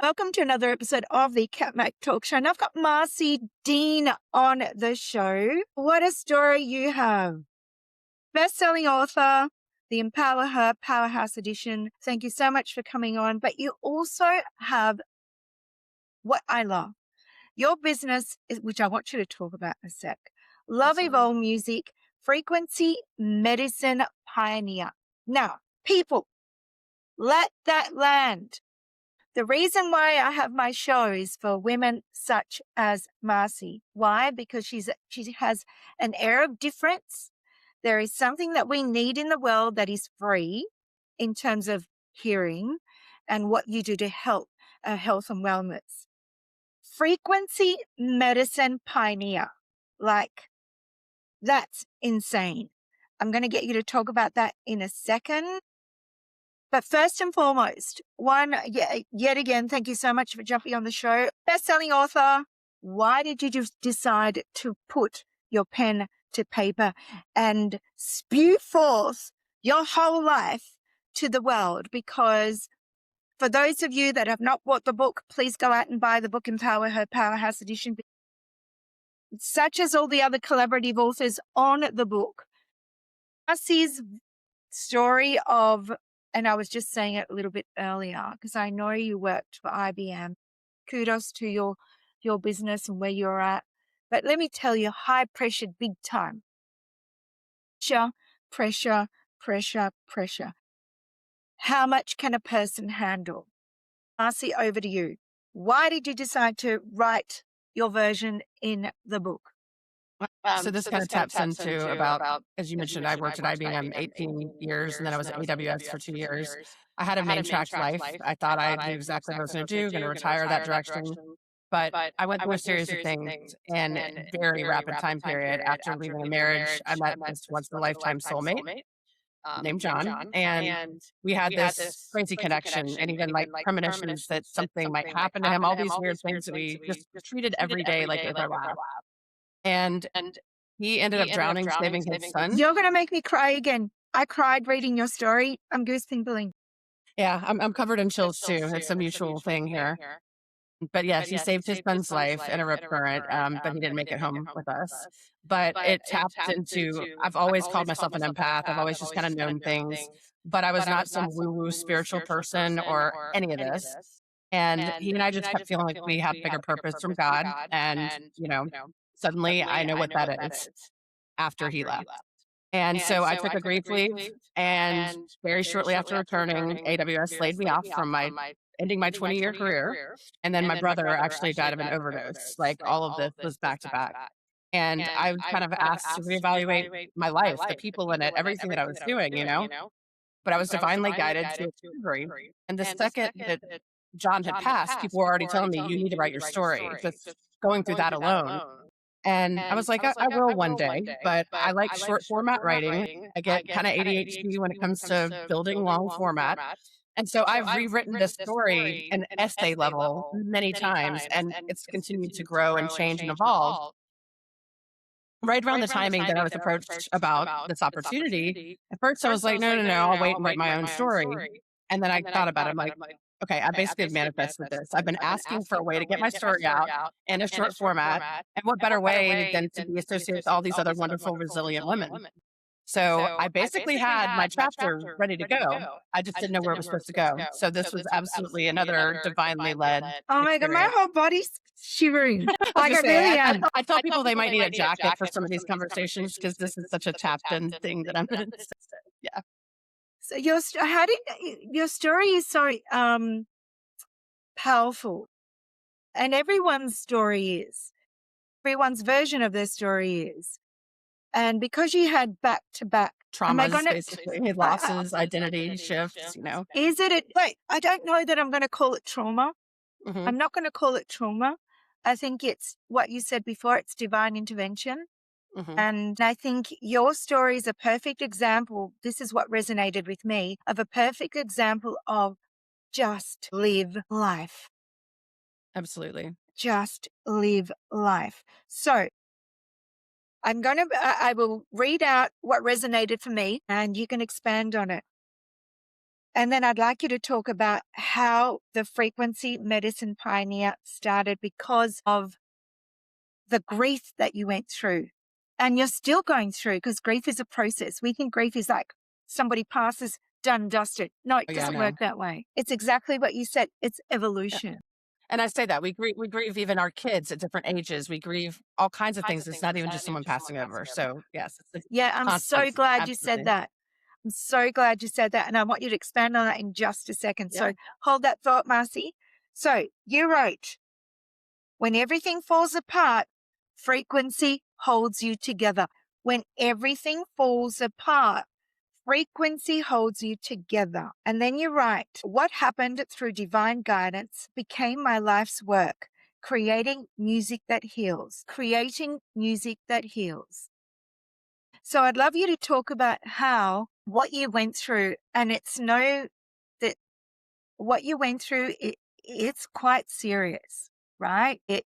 Welcome to another episode of the Kat Mak Talk Show. And I've got Marcie Dean on the show. What a story you have. Best-selling author, the Empower Her Powerhouse Edition. Thank you so much for coming on. But you also have what I love. Your business, which I want you to talk about in a sec. Love Evolve Music, Frequency Medicine Pioneer. Now, people, let that land. The reason why I have my show is for women such as Marcie. Why? Because she has an air of difference. There is something that we need in the world that is free in terms of hearing and what you do to help health and wellness. Frequency Medicine Pioneer. Like, that's insane. I'm going to get you to talk about that in a second. But first and foremost, yet again, thank you so much for jumping on the show. Best-selling author, why did you just decide to put your pen to paper and spew forth your whole life to the world? Because for those of you that have not bought the book, please go out and buy the book, Empower Her Powerhouse Edition, such as all the other collaborative authors on the book. Marcie's story of, and I was just saying it a little bit earlier, because I know you worked for IBM. Kudos to your business and where you're at. But let me tell you, high pressure, big time. Pressure. How much can a person handle? Marcie, over to you. Why did you decide to write your version in the book? So this kind of taps into about, as you mentioned, I worked at IBM 18 years, and then I was at AWS for 2 years. I had a main track life. I thought I knew exactly what I was going to do, going to retire that direction. But I went through a series of things in a very rapid time period. After leaving a marriage, I met this once-in-a-lifetime soulmate named John, and we had this crazy connection, and even like premonitions that something might happen to him, all these weird things that we just treated every day like it was our lab. And he ended up drowning, saving his son. You're going to make me cry again. I cried reading your story. I'm goose pimpling. Yeah, I'm covered in chills too. It's a mutual thing here. But yes, he saved his son's life in a rip current, but he didn't make it home with us. But it tapped into, I've always called myself an empath. I've always just kind of known things, but I was not some woo-woo spiritual person or any of this. And he and I just kept feeling like we had bigger purpose from God. And, suddenly I know what that is after he left. And so I took a grief leave, and very shortly after returning, AWS laid me off from ending my 20-year career. And then my brother actually died of an overdose. Like, all of this was back to back. And I was kind of asked to reevaluate my life, the people in it, everything that I was doing, But I was divinely guided to a recovery. And the second that John had passed, people were already telling me, you need to write your story. Just going through that alone. And I was like, I will one day, but I like short format writing. I get kind of ADHD when it comes to building long format. And so I've rewritten this story in essay level many times, and it's continued to grow and change and evolve. Right around the timing that I was approached about this opportunity, at first I was like, no, I'll wait and write my own story. And then I thought about it, I'm like, okay, I basically have manifested this. I've been asking for a way to get my story out in a short format. And what better way than to be associated with all these other wonderful, resilient women? So I basically had my chapter ready to go. I just didn't know where it was supposed to go. So this was absolutely another divinely led. Oh my God, my whole body's shivering. Like, I really am. I tell people they might need a jacket for some of these conversations, because this is such a tapped in thing that I'm in. Yeah. So your story is so powerful, and everyone's story is. Everyone's version of their story is. And because you had back-to-back traumas, basically, losses, identity shifts, Is it, I don't know that I'm going to call it trauma. Mm-hmm. I'm not going to call it trauma. I think it's what you said before, it's divine intervention. Mm-hmm. And I think your story is a perfect example. This is what resonated with me, of a perfect example of just live life. Absolutely. Just live life. So I will read out what resonated for me, and you can expand on it. And then I'd like you to talk about how the frequency medicine pioneer started because of the grief that you went through. And you're still going through, because grief is a process. We think grief is like somebody passes, done, dusted. No, it doesn't work that way. It's exactly what you said. It's evolution. And I say that we grieve even our kids at different ages. We grieve all kinds of things. It's not even just someone passing over. So yes. Yeah, I'm so glad you said that. I'm so glad you said that. And I want you to expand on that in just a second. So hold that thought, Marcie. So you wrote, when everything falls apart, frequency holds you together. When everything falls apart, frequency holds you together. And then you write, what happened through divine guidance became my life's work, creating music that heals, creating music that heals. So I'd love you to talk about how what you went through, and that what you went through, it's quite serious, right? It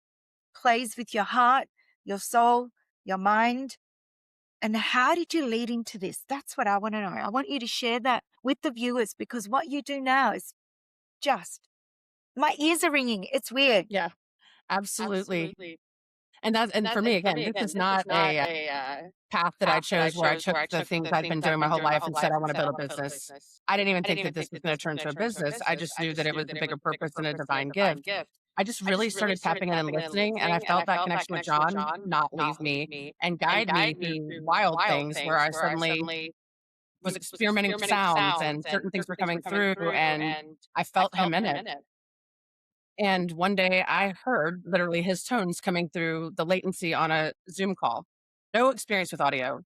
plays with your heart, your soul, your mind. And how did you lead into this? That's what I want to know. I want you to share that with the viewers, because what you do now is just, my ears are ringing. It's weird. Yeah, absolutely. And for me, again, this is not a path that I chose where I took the things I'd been doing my whole life and said, I want to build a business. I didn't even think that this was going to turn into a business. I just knew that it was a bigger purpose and a divine gift. I just really started tapping in and listening, and I felt that connection with John not leave me and guide me through wild things where I suddenly was experimenting with sounds and certain things were coming through, and I felt him in it. And one day I heard literally his tones coming through the latency on a Zoom call. No experience with audio.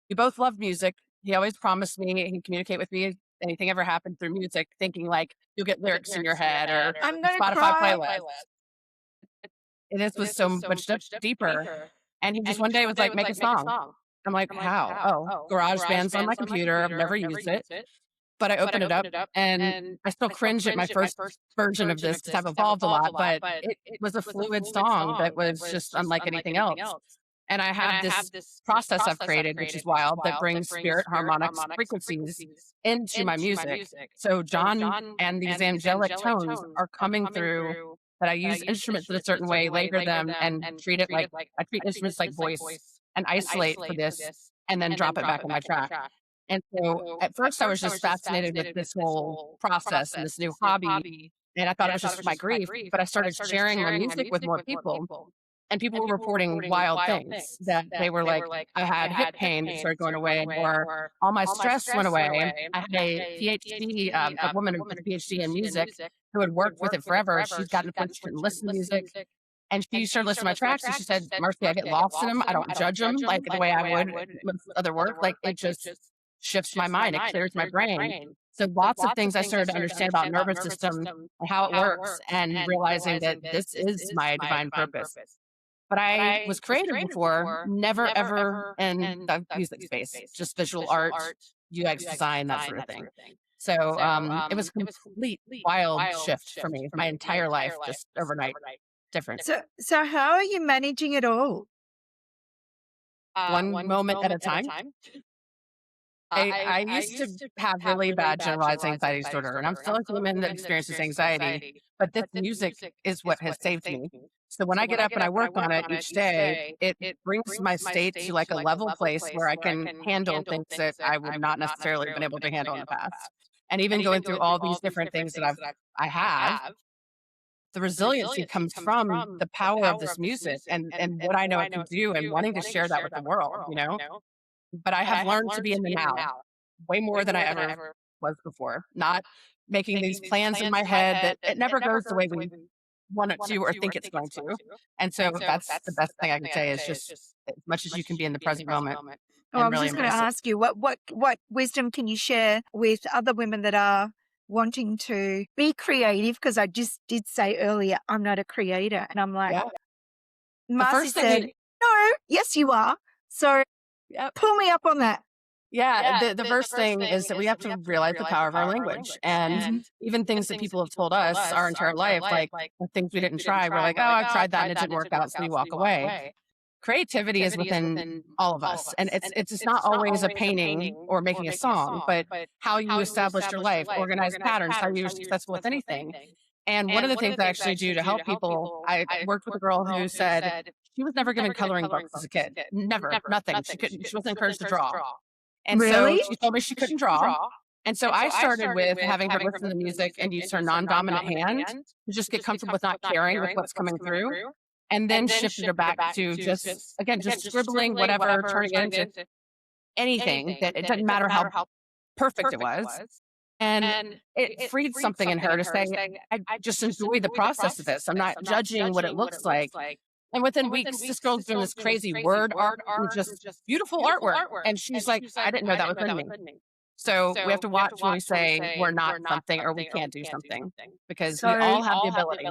We both loved music. He always promised me he'd communicate with me if anything ever happened through music, thinking like you'll get lyrics in your head or I'm gonna Spotify cry. playlist. And this was so much deeper. And he just one day was like, make a song. I'm like, how? Oh, GarageBand's on my computer. I've never used it. But I opened it up and I still cringe at my first version of this because I've evolved a lot, but it was a fluid song that was just unlike anything else. And I have this process I've created, which is wild, that brings spirit harmonics frequencies into my music. So John and these angelic tones are coming through that I use instruments in a certain way, layer them, and treat it like I treat instruments like voice and isolate for this and then drop it back on my track. And so at first I was just fascinated with this whole process and this new hobby. And I thought it was just my grief, but I started sharing my music with more people. And people were reporting wild things that they were like, I had hip pain that started going away, or all my stress went away. I had a PhD, a woman who did a PhD in music who had worked with it forever. She's gotten to the point she couldn't listen to music. And she started listening to my tracks and she said, Marcie, I get lost in them. I don't judge them like the way I would with other work. Like it just shifts my mind. It clears my brain. So lots of things I started to understand about nervous system and how it works, and realizing that this is my divine purpose. But I was creative before, never ever in the music space, just visual art, UX design, that sort of thing. So it was a complete wild shift for me. My entire life, just overnight, different. So how are you managing it all? One moment at a time. I used to have really bad generalized anxiety disorder, and I'm still a human that experiences anxiety, but this music is what has saved me. So when I get up and I work on it each day, it brings my state to like a level place where I can handle things that I would not necessarily have been able to handle in the past. And even going through all these different things that I have, the resiliency comes from the power of this music and what I know it can do and wanting to share that with the world, you know? But I have learned to be in the now way more than I ever was before. Not making these plans in my head that it never goes the way we want it to or think it's going to. And so that's the best thing I can say is just as much as you can be in the present moment. Oh, I was just going to ask you, what wisdom can you share with other women that are wanting to be creative? Because I just did say earlier, I'm not a creator. And I'm like, Marcie said, no, yes, you are. So pull me up on that. Yeah, the first thing is that we have to realize the power of our language. And even things that people have told us our entire life, like the things we didn't try, we're like, oh, I've tried that and it didn't work out, so we walk away. creativity is within all of us. And it's just not always a painting or making a song, but how you established your life, organized patterns, how you were successful with anything. And one of the things I actually do to help people, I worked with a girl who said she was never given coloring books as a kid. Never, nothing. She wasn't encouraged to draw. And so Really? she told me she couldn't draw. And so I started with having her listen to music and use her non-dominant hand to just get comfortable with not caring with what's coming through. And then shifted her back to just, again, just scribbling, whatever, turning it into anything that it doesn't matter how perfect it was. And it freed something in her to say, I just enjoy the process of this. I'm not judging what it looks like. And within weeks, this girl's doing this crazy word art and just beautiful artwork. And she's like, I didn't know that was in me. So we have to watch when we say we're not something or we can't do something, because we all have the ability.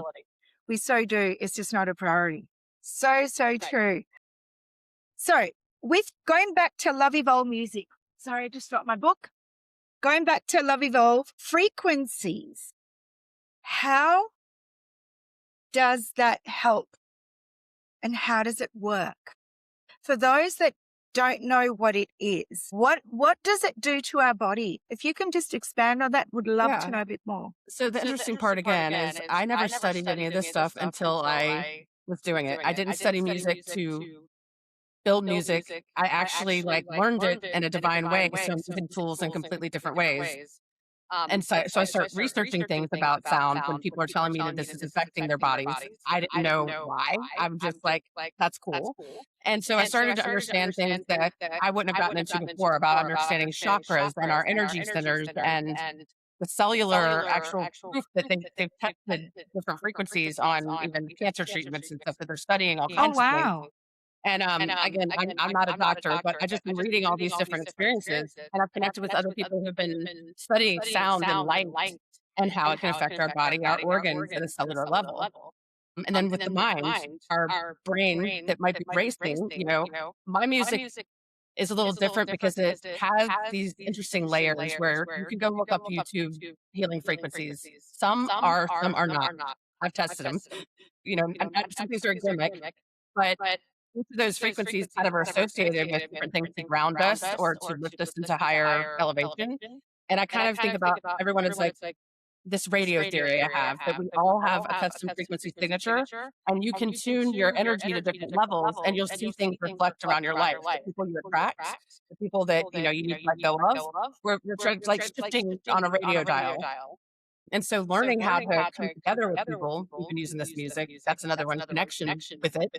We so do. It's just not a priority. So true. So with going back to Love Evolve music, sorry, I just dropped my book. Going back to Love Evolve frequencies, how does that help and how does it work? For those that don't know what it is, what does it do to our body? If you can just expand on that, would love to know a bit more. So the interesting part again is I never studied any of this stuff until I was doing it. I didn't study music to build music. I actually learned it in a divine way. So I'm using tools in completely different ways. And so I start researching things about sound when people are telling me that this is affecting their bodies. I didn't know why. I'm just like, that's cool. And so I started to understand things that I wouldn't have gotten into before about understanding chakras and our energy centers and the cellular actual proof that they've tested different frequencies on even cancer treatments and stuff that they're studying all kinds of things. And again, I'm not a doctor, but I've just been reading all these different experiences, and I've connected with other people who've been studying sound and light and how it can affect our body, our organs at a cellular level. And then with the mind, our brain that might be racing, my music is a little different because it has these interesting layers where you can go look up YouTube healing frequencies. Some are, some are not. I've tested them. Some things are a gimmick, but each of those frequencies kind of are associated with different things to ground us or to lift us into higher elevation. And I kind of think about everyone as like this radio theory I have, that we all have a custom frequency signature, and you can tune your energy to different levels and you'll see things reflect around your life. The people you attract, the people that you need to let go of, we're shifting on a radio dial. And so learning how to come together with people, even using this music, that's another one, connection with it.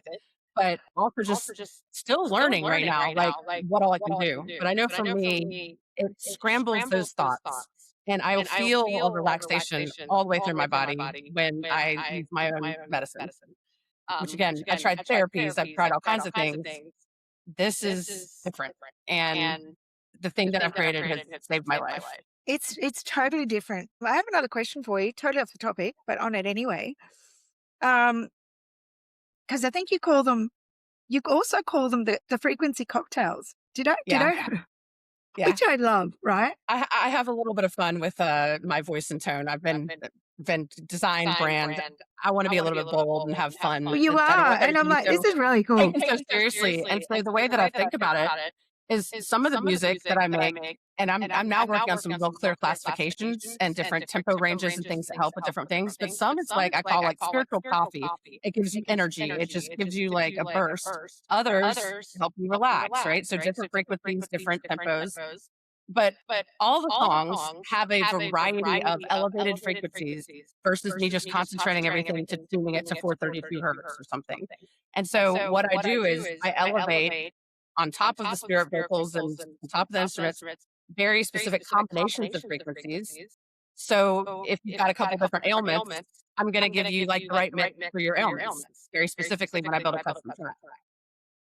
But also just still learning right now, what all I can do. But I know for me, it scrambles those thoughts. And I will feel a relaxation all the way through my body when I use my own medicine. Which again, I tried therapies, I've tried all kinds of things. This is different. And the thing that I've created has saved my life. It's totally different. I have another question for you, totally off the topic, but on it anyway. Because I think you also call them the frequency cocktails. Did I? Yeah. Which I love, right? I have a little bit of fun with my voice and tone. I've been design brand. I want to be a little bit bold and have fun. Well, you are. And I'm like, this is really cool. So seriously. And so the way that I think about it is some of the music that I make, and I'm now working on some real clear classifications and different tempo ranges and things that help with different things. But some it's I call spiritual coffee. It gives you energy. It just gives you a burst. Others help you relax, right? So different frequencies, different tempos. But all the songs have a variety of elevated frequencies versus me just concentrating everything to tuning it to 432 hertz or something. And so what I do is I elevate on top of the spirit vocals and on top of the instruments, very specific combinations of frequencies. So if you've got a couple different ailments, I'm going to give you the right mix for your ailments, very specifically when I build a custom track.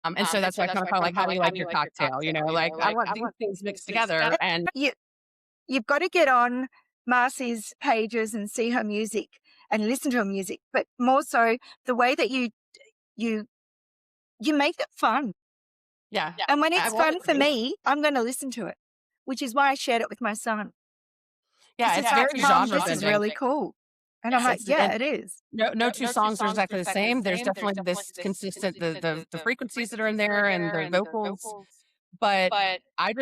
And so that's why I kind of call how do you like your cocktail? I want these things mixed together. And you've got to get on Marcie's pages and see her music and listen to her music, but more so the way that you make it fun. Yeah. And when it's fun for me, I'm going to listen to it, which is why I shared it with my son. Yeah, it's very genre. This is really cool. And I'm like, Yes, yeah, and it is. no two songs are exactly the same. There's definitely this consistent the frequencies that are in there and the vocals, but I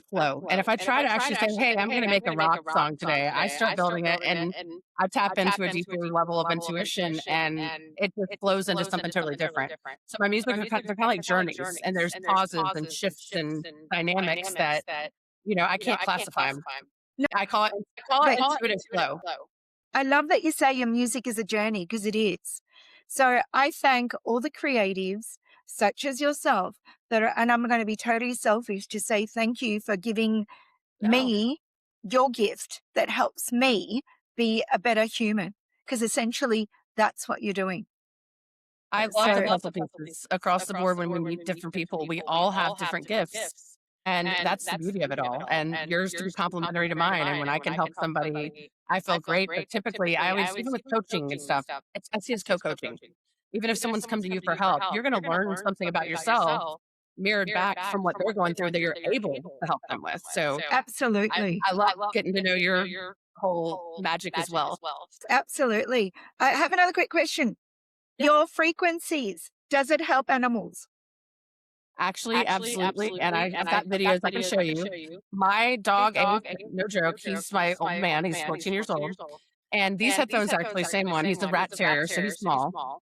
flow. And if I try to actually say, "Hey, I'm gonna make a rock song today," I start building it and I tap into a deeper level of intuition and it just flows into something totally different. So my music are they're kinda like journeys and there's pauses and shifts and dynamics that, I can't classify them. No, I call it but intuitive flow. I love that you say your music is a journey because it is. So I thank all the creatives, such as yourself, and I'm going to be totally selfish to say thank you for giving No. me your gift that helps me be a better human. Because essentially, that's what you're doing. I love the So, puzzle pieces across the board when we meet different people. We all have different gifts. And that's the beauty of it all. And yours to be complementary to mine. And when I can help somebody, I feel great. But typically, I always, even with coaching and stuff, I see it as co-coaching. Even if someone's come to you for help, you're going to learn something about yourself mirrored back from what they're going through that you're able to help them with. So absolutely. I love getting to know your whole magic as well. Absolutely. I have another quick question. Yeah. Your frequencies, does it help animals? Actually, absolutely. And I've got videos I can show you. My dog, Ace, no joke, he's my old man. He's 14 years old. And these headphones are actually the same one. He's a rat terrier, so he's small.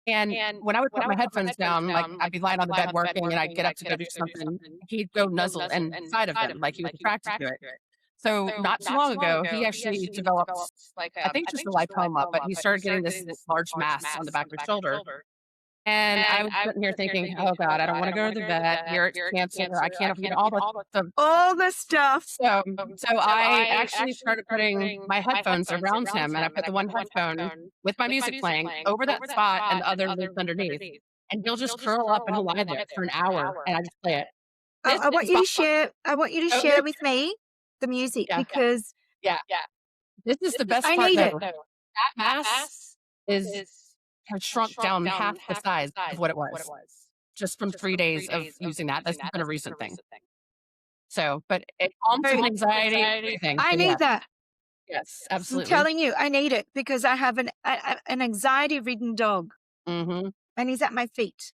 And when I would put my headphones down, like I'd be lying on the bed working and I'd get up to go do something, he'd go nuzzle inside of them, like he was attracted to it. So not too long ago, he actually developed, I think just a lipoma, but he started getting this large mass on the back of his shoulder. And I was sitting here thinking, "Oh god, I don't wanna go to the vet. Here it's cancer. I can't, all the All the stuff. so I actually started putting my headphones around him, and I put the one headphone with my music playing over that spot and the other looped underneath. And he'll just curl up and he'll lie there for an hour, and I just play it. I want you to share. I want you to Oh, share with me the music Yeah. because Yeah. This is the best I part, need it. though. That mass has shrunk down half the size of what it was just from 3 days of using that. That's been a recent thing. So, but it calms So, some anxiety, everything. I So, need yeah. that. Yes, I'm absolutely. telling you, I need it because I have an anxiety-ridden dog, Mhm. and he's at my feet.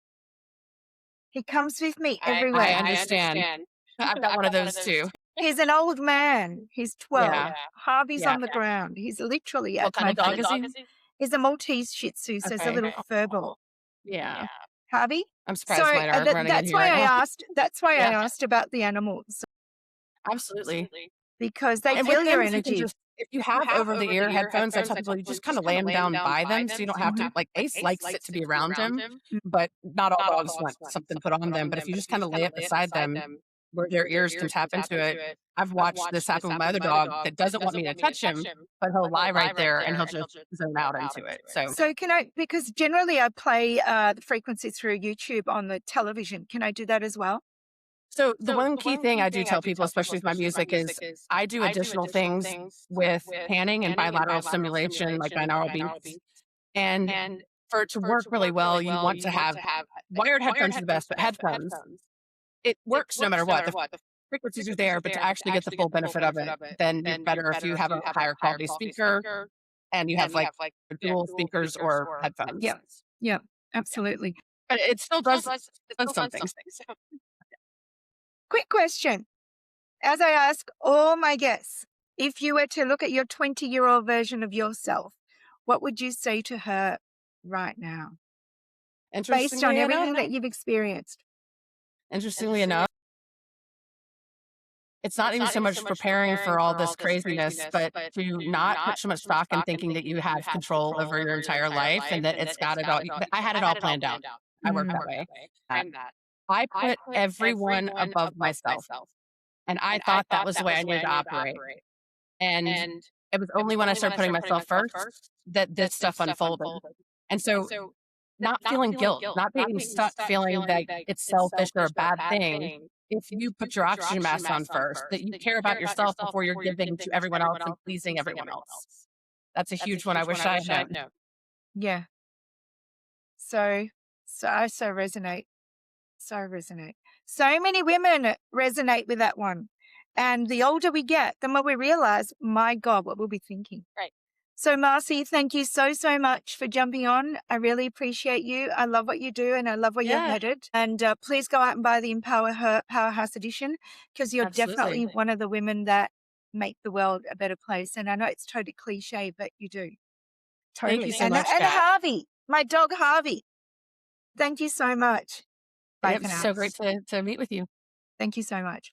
He comes with me I everywhere. understand. I've got one of those too. He's an old man. He's 12. Yeah. Harvey's Yeah. on the ground. He's literally What at kind my of dog feet. is he? He's a Maltese Shih Tzu, so it's a Okay. little fur ball. Yeah. Harvey? I'm So surprised mine aren't running in that's here why right I now. asked. That's why I Yeah. asked about the animals Absolutely. because they And feel with your them, you can energy. just if you have over-the-ear headphones, I tell people you just kinda lay them down by them so you don't have to like, Ace likes it to be around him, but not all dogs want something put on them, but if you just kinda lay it beside them where their ears can tap into it. I've watched this happen with my other dog that doesn't want me to touch him, but he'll lie right there and he'll just zone out into it. So can I? Because generally I play the frequency through YouTube on the television. Can I do that as well? So the one key thing I do tell people, especially with my music, is I do additional things with panning and bilateral stimulation, like binaural beats. And for it to work really well, you want to have wired headphones are the best, but headphones, it works no matter what. The frequencies are there, but to actually get the full benefit of it, then you're better if you have a higher quality speaker and you have like dual speakers or headphones. Yeah. Yeah, absolutely. But it still does something. Quick question. As I ask all my guests, if you were to look at your 20-year-old version of yourself, what would you say to her right now? Based on everything that you've experienced. Interestingly enough, it's not even so much preparing for all this craziness, but to not put so much stock in thinking that you have control over your entire life and that it's got it all. I had it all planned out. I work that way. I put everyone above myself. And I thought that was the way I needed to operate. And it was only when I started putting myself first that this stuff unfolded. And so not feeling guilt, not being stuck feeling like it's selfish or a bad thing. If you put your oxygen mask on first, that you care about yourself before you're giving to everyone else and pleasing everyone else. That's a huge one I wish I had known. Yeah. So I so resonate. So resonate. So many women resonate with that one. And the older we get, the more we realize, my God, what we'll be thinking. Right. So, Marcie, thank you so, so much for jumping on. I really appreciate you. I love what you do and I love where you're headed. And please go out and buy the Empower Her Powerhouse Edition, because you're definitely one of the women that make the world a better place. And I know it's totally cliche, but you do. Totally. Thank you so much, and Kat. Harvey, my dog Harvey. Thank you so much. Bye It for was now. so great to meet with you. Thank you so much.